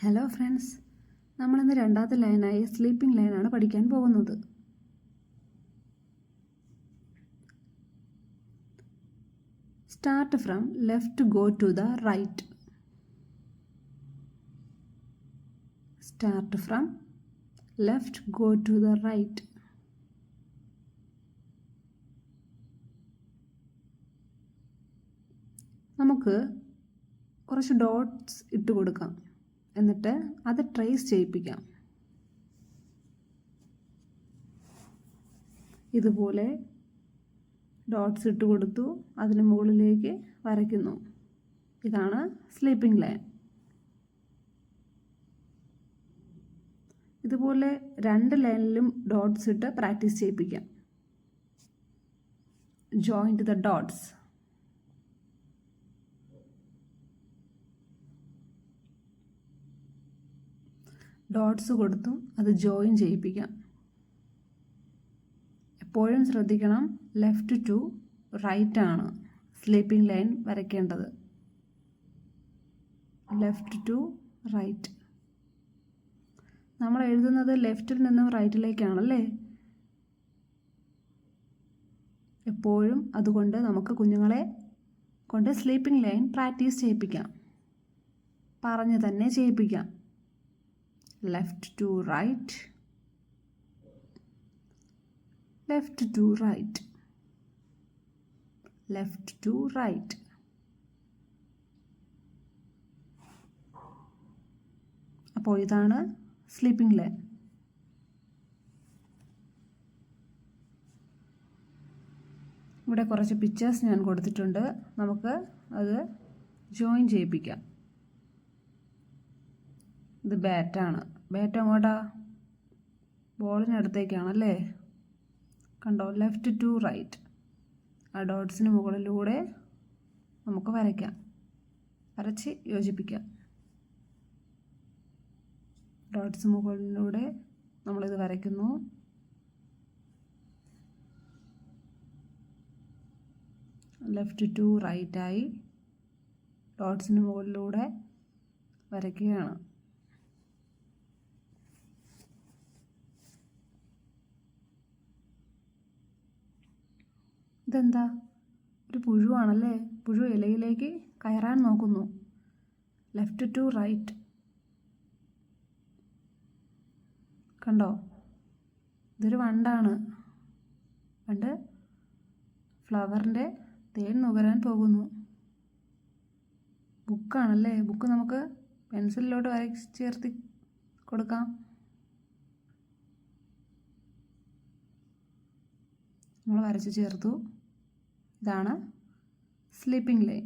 Hello friends, നമ്മളിന്ന് രണ്ടാമത്തെ ലൈനായ sleeping ലൈനാണ് പഠിക്കാൻ പോകുന്നത്. Start from left go to the right. Start from left go to the right. നമുക്ക് കുറച്ച് ഡോട്ട്സ് ഇട്ട് കൊടുക്കാം, എന്നിട്ട് അത് ട്രേസ് ചെയ്യിപ്പിക്കാം. ഇതുപോലെ ഡോട്ട്സ് ഇട്ട് കൊടുത്തു, അതിന് മുകളിലേക്ക് വരയ്ക്കുന്നു. ഇതാണ് സ്ലീപ്പിംഗ് ലൈൻ. ഇതുപോലെ രണ്ട് ലൈനിലും ഡോട്ട്സ് ഇട്ട് പ്രാക്ടീസ് ചെയ്യിപ്പിക്കാം. Join the dots. ഡോട്ട്സ് കൊടുത്തു അത് ജോയിൻ ചെയ്യിപ്പിക്കാം. എപ്പോഴും ശ്രദ്ധിക്കണം, ലെഫ്റ്റ് ടു റൈറ്റ് ആണ് സ്ലീപ്പിംഗ് ലൈൻ വരയ്ക്കേണ്ടത്. Left to right. നമ്മൾ എഴുതുന്നത് ലെഫ്റ്റിൽ നിന്നും റൈറ്റിലേക്കാണല്ലേ. എപ്പോഴും അതുകൊണ്ട് നമുക്ക് കുഞ്ഞുങ്ങളെ കൊണ്ട് സ്ലീപ്പിംഗ് ലൈൻ പ്രാക്ടീസ് ചെയ്യിപ്പിക്കാം, പറഞ്ഞ് തന്നെ ചെയ്യിപ്പിക്കാം. Left to right, left to right, left to right. അപ്പോൾ ഇതാണ് സ്ലീപ്പിംഗ് ലൈൻ. ഇവിടെ കുറച്ച് പിക്ചേഴ്സ് ഞാൻ കൊടുത്തിട്ടുണ്ട്, നമുക്ക് അത് ജോയിൻ ചെയ്യിപ്പിക്കാം. ഇത് ബാറ്റാണ്. ബാറ്റ് അങ്ങോട്ടാ? ബോളിനടുത്തേക്കാണല്ലേ. കണ്ടോ, ലെഫ്റ്റ് ടു റൈറ്റ്. ആ ഡോട്ട്സിന് മുകളിലൂടെ നമുക്ക് വരയ്ക്കാം, വരച്ച് യോജിപ്പിക്കാം. ഡോട്ട്സ് മുകളിലൂടെ നമ്മളിത് വരയ്ക്കുന്നു. ലെഫ്റ്റ് ടു റൈറ്റായി ഡോട്ട്സിന് മുകളിലൂടെ വരയ്ക്കുകയാണ്. ഇതെന്താ? ഒരു പുഴുവാണല്ലേ. പുഴു ഇലയിലേക്ക് കയറാൻ നോക്കുന്നു. Left to right. കണ്ടോ, ഇതൊരു വണ്ടാണ്. വണ്ട് ഫ്ലവറിൻ്റെ തേൻ നുകരാൻ പോകുന്നു. ബുക്കാണല്ലേ. ബുക്ക് നമുക്ക് പെൻസിലിലോട്ട് വരച്ച് ചേർത്തി കൊടുക്കാം. നമ്മൾ വരച്ച് ചേർത്തു. ഇതാണ് സ്ലീപ്പിംഗ് ലൈൻ.